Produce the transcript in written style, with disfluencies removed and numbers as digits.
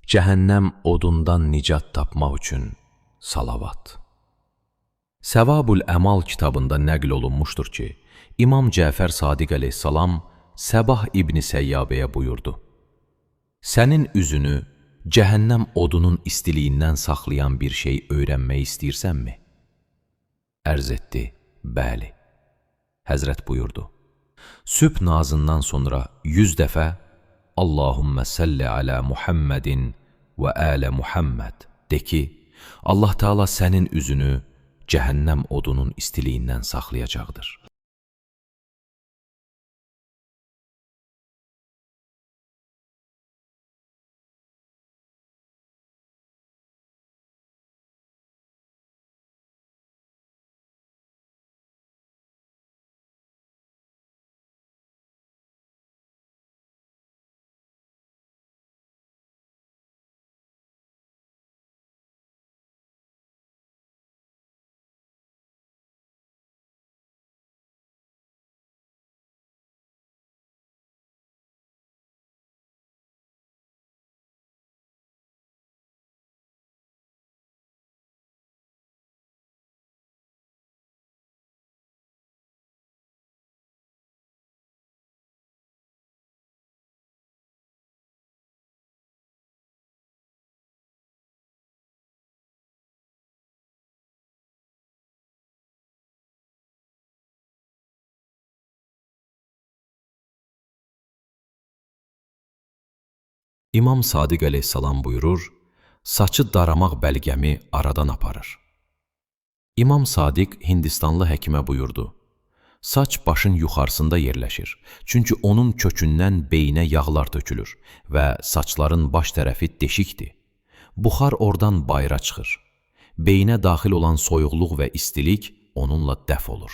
cəhənnəm odundan nicat tapmaq üçün salavat. Səvabul Əmal kitabında nəql olunmuşdur ki, İmam Cəfər Sadiq əleyhissalam Səbah İbni Səyyabəyə buyurdu: Sənin üzünü cəhənnəm odunun istiliyindən saxlayan bir şey öyrənmək istəyirsənmi? Ərz etdi, bəli. Həzrət buyurdu: Sübh nazından sonra 100 dəfə Allahümmə səlli alə Muhammedin və ələ Muhammed de ki, Allah Teala sənin üzünü cəhənnəm odunun istiliyindən saxlayacaqdır. İmam Sadiq əleyhissalam buyurur, saçı daramaq bəlgəmi aradan aparır. İmam Sadiq Hindistanlı həkimə buyurdu, saç başın yuxarısında yerləşir, çünki onun kökündən beyinə yağlar tökülür və saçların baş tərəfi deşikdir. Buxar oradan bayıra çıxır. Beyinə daxil olan soyuqluq və istilik onunla dəf olur.